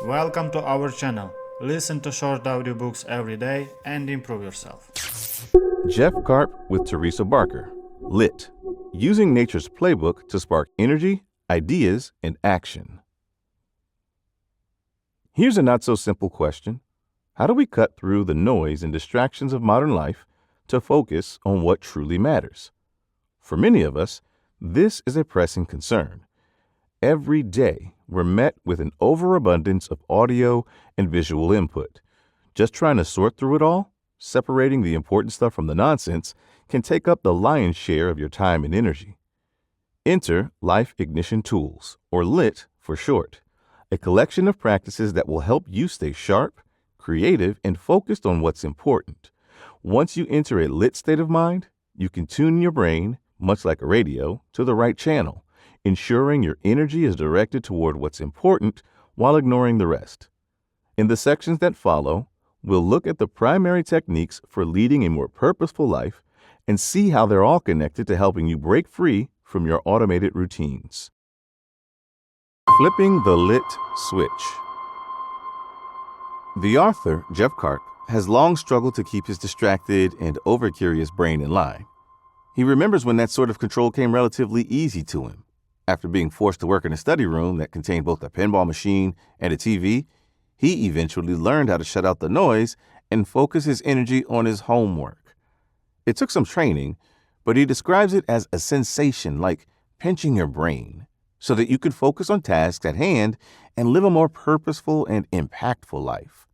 Welcome to our channel. Listen to short audiobooks every day and improve yourself. Jeff Karp with Teresa Barker. Lit. Using nature's playbook to spark energy, ideas, and action. Here's a not-so-simple question. How do we cut through the noise and distractions of modern life to focus on what truly matters? For many of us, this is a pressing concern. Every day, we're met with an overabundance of audio and visual input. Just trying to sort through it all, separating the important stuff from the nonsense, can take up the lion's share of your time and energy. Enter Life Ignition Tools, or LIT for short, a collection of practices that will help you stay sharp, creative, and focused on what's important. Once you enter a lit state of mind, you can tune your brain, much like a radio, to the right channel, ensuring your energy is directed toward what's important while ignoring the rest. In the sections that follow, we'll look at the primary techniques for leading a more purposeful life and see how they're all connected to helping you break free from your automated routines. Flipping the lit switch. The author, Jeff Karp, has long struggled to keep his distracted and over-curious brain in line. He remembers when that sort of control came relatively easy to him. After being forced to work in a study room that contained both a pinball machine and a TV, he eventually learned how to shut out the noise and focus his energy on his homework. It took some training, but he describes it as a sensation like pinching your brain so that you could focus on tasks at hand and live a more purposeful and impactful life.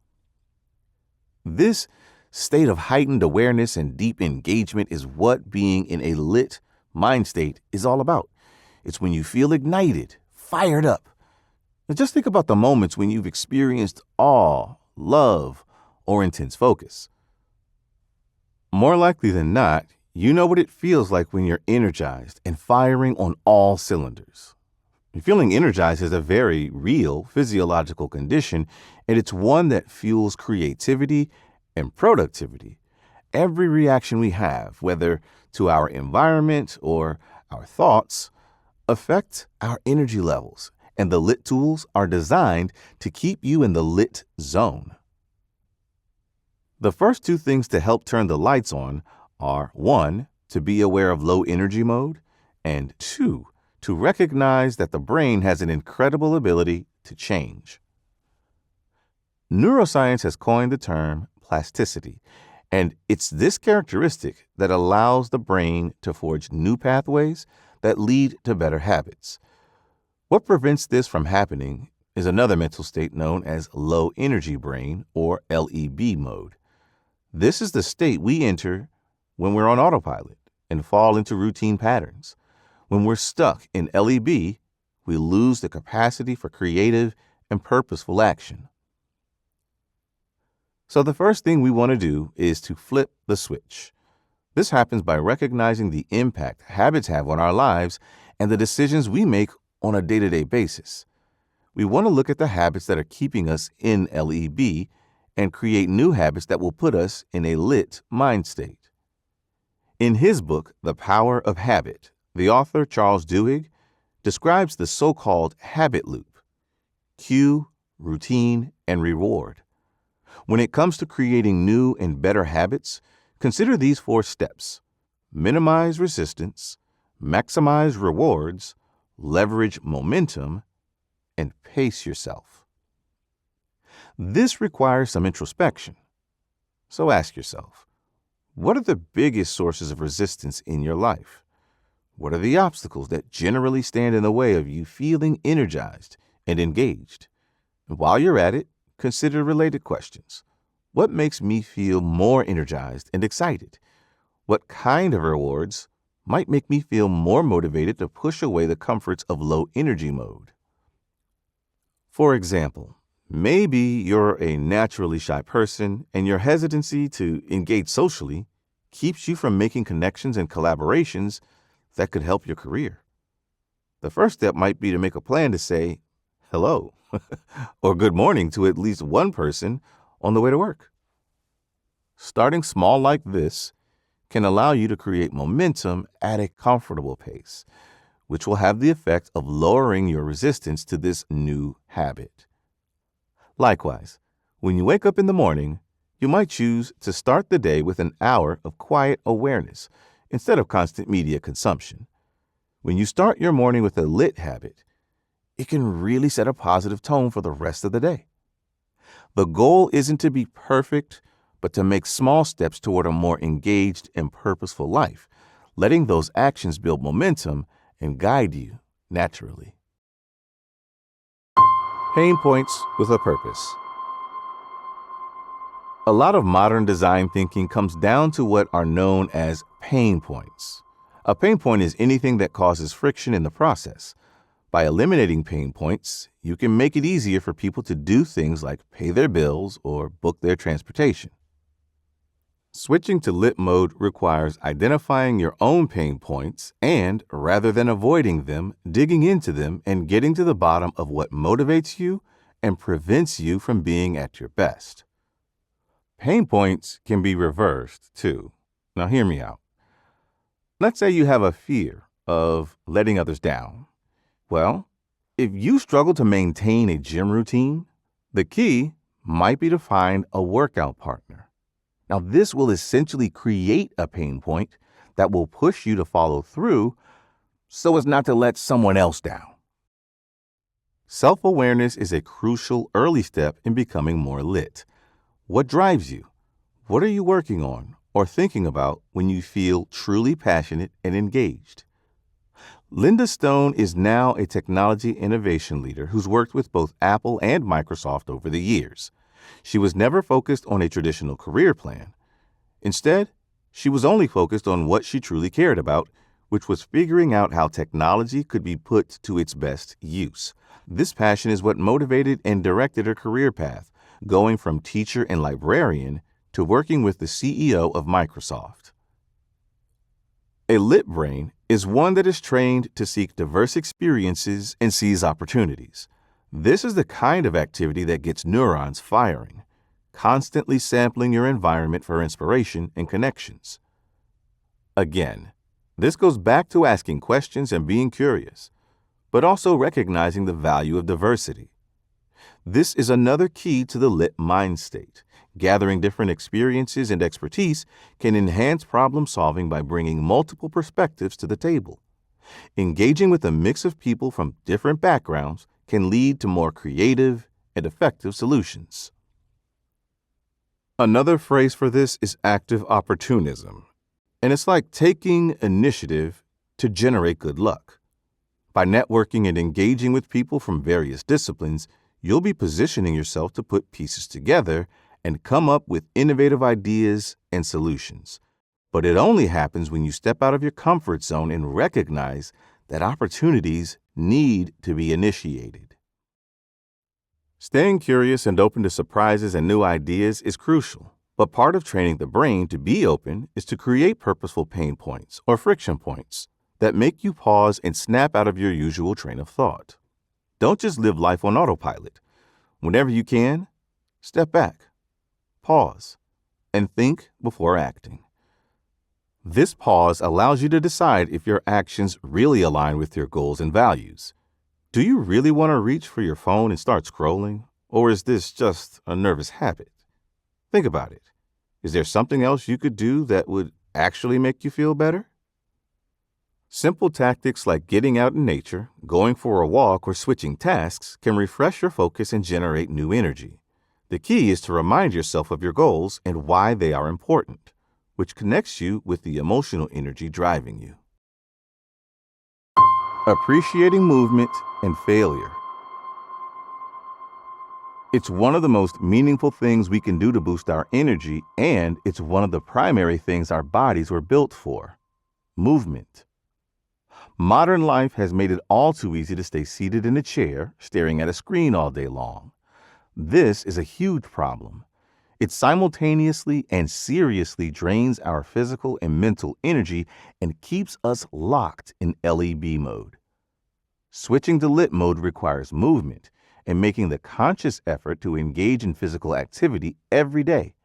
This state of heightened awareness and deep engagement is what being in a lit mind state is all about. It's when you feel ignited, fired up. Now just think about the moments when you've experienced awe, love, or intense focus. More likely than not, you know what it feels like when you're energized and firing on all cylinders. Feeling energized is a very real physiological condition, and it's one that fuels creativity and productivity. Every reaction we have, whether to our environment or our thoughts, affect our energy levels, and the lit tools are designed to keep you in the lit zone. The first two things to help turn the lights on are 1, to be aware of low energy mode, and 2, to recognize that the brain has an incredible ability to change. Neuroscience has coined the term plasticity, and it's this characteristic that allows the brain to forge new pathways that lead to better habits. What prevents this from happening is another mental state known as low energy brain, or LEB mode. This is the state we enter when we're on autopilot and fall into routine patterns. When we're stuck in LEB, we lose the capacity for creative and purposeful action. So the first thing we want to do is to flip the switch. This happens by recognizing the impact habits have on our lives and the decisions we make on a day-to-day basis. We want to look at the habits that are keeping us in LEB and create new habits that will put us in a lit mind state. In his book, The Power of Habit, the author, Charles Duhigg, describes the so-called habit loop: cue, routine, and reward. When it comes to creating new and better habits, consider these 4 steps: minimize resistance, maximize rewards, leverage momentum, and pace yourself. This requires some introspection. So ask yourself, what are the biggest sources of resistance in your life? What are the obstacles that generally stand in the way of you feeling energized and engaged? And while you're at it, consider related questions. What makes me feel more energized and excited? What kind of rewards might make me feel more motivated to push away the comforts of low energy mode? For example, maybe you're a naturally shy person and your hesitancy to engage socially keeps you from making connections and collaborations that could help your career. The first step might be to make a plan to say hello or good morning to at least one person on the way to work. Starting small like this can allow you to create momentum at a comfortable pace, which will have the effect of lowering your resistance to this new habit. Likewise, when you wake up in the morning, you might choose to start the day with an hour of quiet awareness instead of constant media consumption. When you start your morning with a lit habit, it can really set a positive tone for the rest of the day. The goal isn't to be perfect, but to make small steps toward a more engaged and purposeful life, letting those actions build momentum and guide you naturally. Pain points with a purpose. A lot of modern design thinking comes down to what are known as pain points. A pain point is anything that causes friction in the process. By eliminating pain points, you can make it easier for people to do things like pay their bills or book their transportation. Switching to lit mode requires identifying your own pain points and, rather than avoiding them, digging into them and getting to the bottom of what motivates you and prevents you from being at your best. Pain points can be reversed, too. Now, hear me out. Let's say you have a fear of letting others down. Well, if you struggle to maintain a gym routine, the key might be to find a workout partner. Now, this will essentially create a pain point that will push you to follow through so as not to let someone else down. Self-awareness is a crucial early step in becoming more lit. What drives you? What are you working on or thinking about when you feel truly passionate and engaged? Linda Stone is now a technology innovation leader who's worked with both Apple and Microsoft over the years. She was never focused on a traditional career plan. Instead, she was only focused on what she truly cared about, which was figuring out how technology could be put to its best use. This passion is what motivated and directed her career path, going from teacher and librarian to working with the CEO of Microsoft. A lit brain is one that is trained to seek diverse experiences and seize opportunities. This is the kind of activity that gets neurons firing, constantly sampling your environment for inspiration and connections. Again, this goes back to asking questions and being curious, but also recognizing the value of diversity. This is another key to the lit mind state. Gathering different experiences and expertise can enhance problem solving by bringing multiple perspectives to the table. Engaging with a mix of people from different backgrounds can lead to more creative and effective solutions. Another phrase for this is active opportunism, and it's like taking initiative to generate good luck. By networking and engaging with people from various disciplines, you'll be positioning yourself to put pieces together and come up with innovative ideas and solutions. But it only happens when you step out of your comfort zone and recognize that opportunities need to be initiated. Staying curious and open to surprises and new ideas is crucial, but part of training the brain to be open is to create purposeful pain points or friction points that make you pause and snap out of your usual train of thought. Don't just live life on autopilot. Whenever you can, step back, pause, and think before acting. This pause allows you to decide if your actions really align with your goals and values. Do you really want to reach for your phone and start scrolling, or is this just a nervous habit? Think about it. Is there something else you could do that would actually make you feel better? Simple tactics like getting out in nature, going for a walk, or switching tasks can refresh your focus and generate new energy. The key is to remind yourself of your goals and why they are important, which connects you with the emotional energy driving you. Appreciating movement and failure. It's one of the most meaningful things we can do to boost our energy, and it's one of the primary things our bodies were built for: movement. Modern life has made it all too easy to stay seated in a chair, staring at a screen all day long. This is a huge problem. It simultaneously and seriously drains our physical and mental energy and keeps us locked in LEB mode. Switching to lit mode requires movement and making the conscious effort to engage in physical activity every day.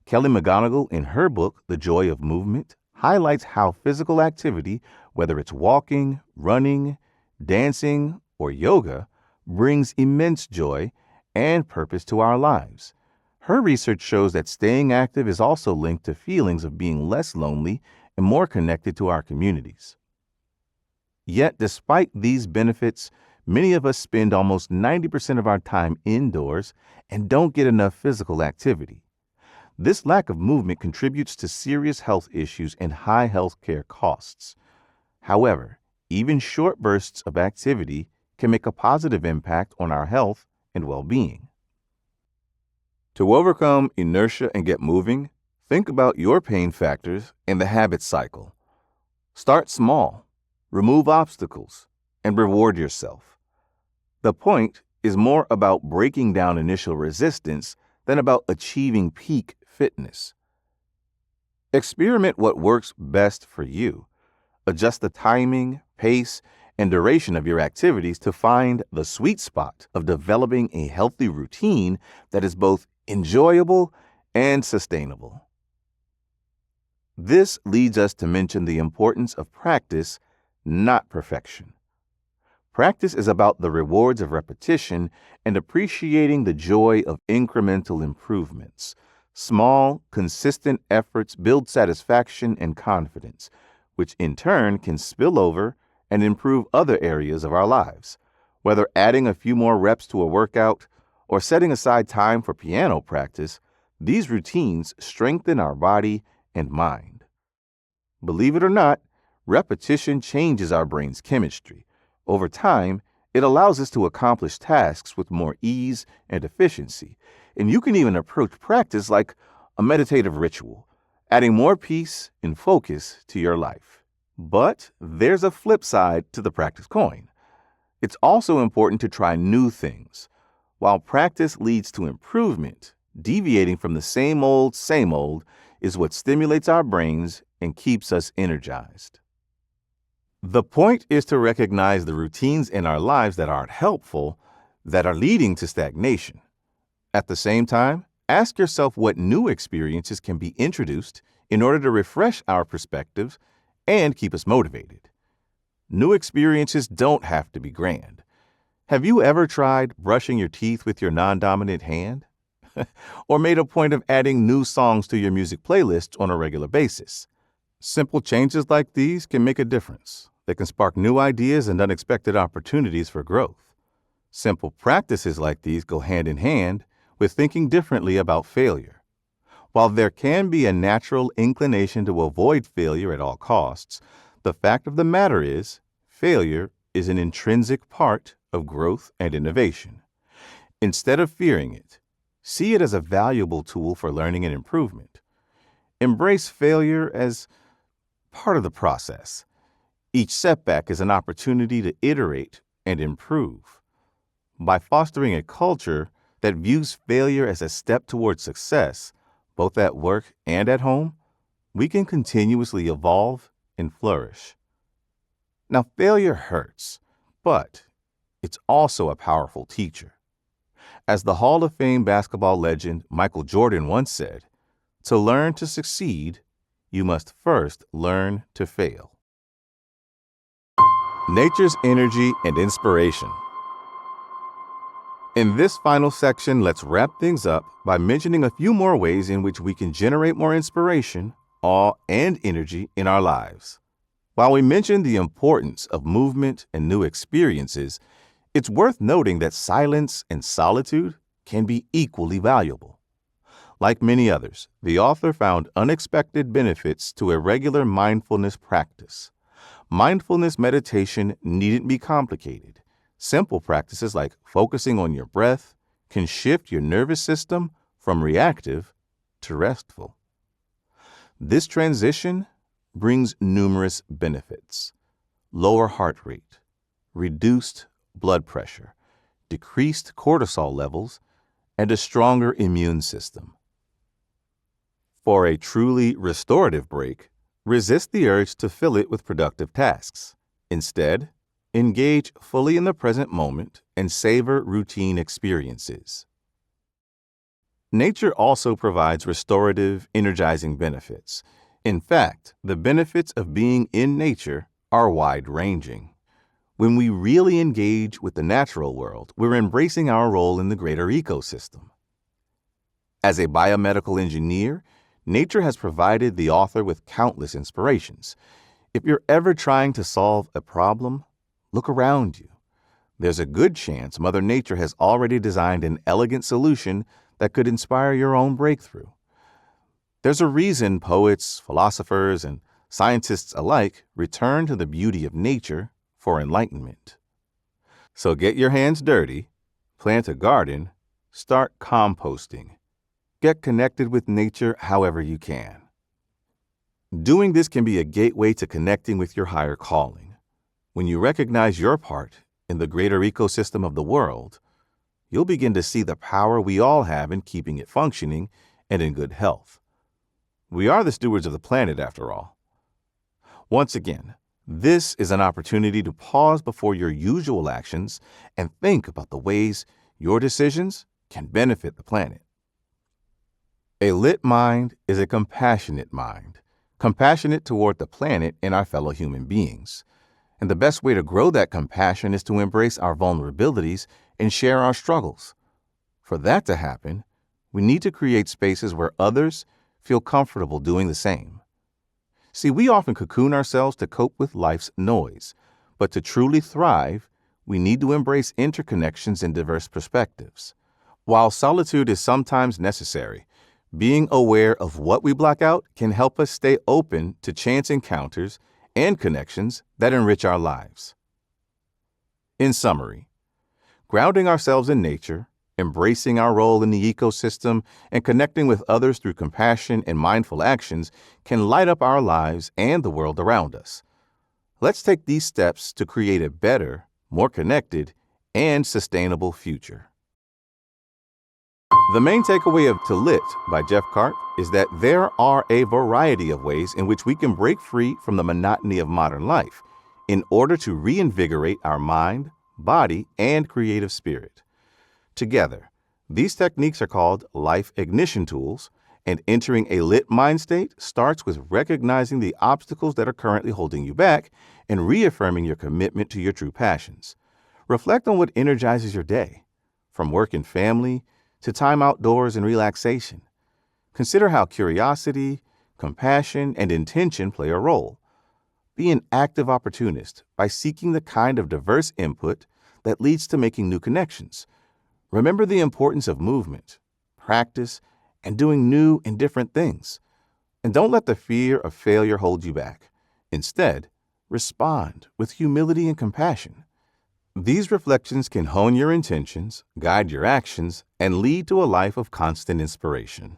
Kelly McGonigal, in her book, The Joy of Movement, highlights how physical activity, whether it's walking, running, dancing, or yoga, brings immense joy and purpose to our lives. Her research shows that staying active is also linked to feelings of being less lonely and more connected to our communities. Yet, despite these benefits, many of us spend almost 90% of our time indoors and don't get enough physical activity. This lack of movement contributes to serious health issues and high healthcare costs. However, even short bursts of activity can make a positive impact on our health and well-being. To overcome inertia and get moving, think about your pain factors and the habit cycle. Start small, remove obstacles, and reward yourself. The point is more about breaking down initial resistance than about achieving peak fitness. Experiment what works best for you. Adjust the timing, pace, and duration of your activities to find the sweet spot of developing a healthy routine that is both enjoyable and sustainable. This leads us to mention the importance of practice, not perfection. Practice is about the rewards of repetition and appreciating the joy of incremental improvements. Small, consistent efforts build satisfaction and confidence, which in turn can spill over and improve other areas of our lives. Whether adding a few more reps to a workout or setting aside time for piano practice, these routines strengthen our body and mind. Believe it or not, repetition changes our brain's chemistry. Over time, it allows us to accomplish tasks with more ease and efficiency, and you can even approach practice like a meditative ritual, adding more peace and focus to your life. But there's a flip side to the practice coin. It's also important to try new things. While practice leads to improvement, deviating from the same old is what stimulates our brains and keeps us energized. The point is to recognize the routines in our lives that aren't helpful, that are leading to stagnation. At the same time, ask yourself what new experiences can be introduced in order to refresh our perspectives and keep us motivated. New experiences don't have to be grand. Have you ever tried brushing your teeth with your non-dominant hand? Or made a point of adding new songs to your music playlist on a regular basis? Simple changes like these can make a difference. They can spark new ideas and unexpected opportunities for growth. Simple practices like these go hand in hand with thinking differently about failure. While there can be a natural inclination to avoid failure at all costs, the fact of the matter is, failure is an intrinsic part of growth and innovation. Instead of fearing it, see it as a valuable tool for learning and improvement. Embrace failure as part of the process. Each setback is an opportunity to iterate and improve. By fostering a culture that views failure as a step towards success, both at work and at home, we can continuously evolve and flourish. Now, failure hurts, but it's also a powerful teacher. As the Hall of Fame basketball legend Michael Jordan once said, "To learn to succeed, you must first learn to fail." Nature's energy and inspiration. In this final section, let's wrap things up by mentioning a few more ways in which we can generate more inspiration, awe, and energy in our lives. While we mentioned the importance of movement and new experiences, it's worth noting that silence and solitude can be equally valuable. Like many others, the author found unexpected benefits to a regular mindfulness practice. Mindfulness meditation needn't be complicated. Simple practices like focusing on your breath can shift your nervous system from reactive to restful. This transition brings numerous benefits: lower heart rate, reduced blood pressure, decreased cortisol levels, and a stronger immune system. For a truly restorative break, resist the urge to fill it with productive tasks. Instead, engage fully in the present moment and savor routine experiences. Nature also provides restorative, energizing benefits. In fact, the benefits of being in nature are wide-ranging. When we really engage with the natural world, we're embracing our role in the greater ecosystem. As a biomedical engineer, nature has provided the author with countless inspirations. If you're ever trying to solve a problem, look around you. There's a good chance Mother Nature has already designed an elegant solution that could inspire your own breakthrough. There's a reason poets, philosophers, and scientists alike return to the beauty of nature for enlightenment. So get your hands dirty, plant a garden, start composting. Get connected with nature however you can. Doing this can be a gateway to connecting with your higher calling. When you recognize your part in the greater ecosystem of the world, you'll begin to see the power we all have in keeping it functioning and in good health. We are the stewards of the planet, after all. Once again, this is an opportunity to pause before your usual actions and think about the ways your decisions can benefit the planet. A lit mind is a compassionate mind, compassionate toward the planet and our fellow human beings. And the best way to grow that compassion is to embrace our vulnerabilities and share our struggles. For that to happen, we need to create spaces where others feel comfortable doing the same. See, we often cocoon ourselves to cope with life's noise, but to truly thrive, we need to embrace interconnections and diverse perspectives. While solitude is sometimes necessary, being aware of what we block out can help us stay open to chance encounters and connections that enrich our lives. In summary, grounding ourselves in nature, embracing our role in the ecosystem, and connecting with others through compassion and mindful actions can light up our lives and the world around us. Let's take these steps to create a better, more connected, and sustainable future. The main takeaway of To Lit by Jeff Karp is that there are a variety of ways in which we can break free from the monotony of modern life in order to reinvigorate our mind, body, and creative spirit. Together, these techniques are called life ignition tools, and entering a lit mind state starts with recognizing the obstacles that are currently holding you back and reaffirming your commitment to your true passions. Reflect on what energizes your day, from work and family to time outdoors and relaxation. Consider how curiosity, compassion, and intention play a role. Be an active opportunist by seeking the kind of diverse input that leads to making new connections. Remember the importance of movement, practice, and doing new and different things. And don't let the fear of failure hold you back. Instead, respond with humility and compassion. These reflections can hone your intentions, guide your actions, and lead to a life of constant inspiration.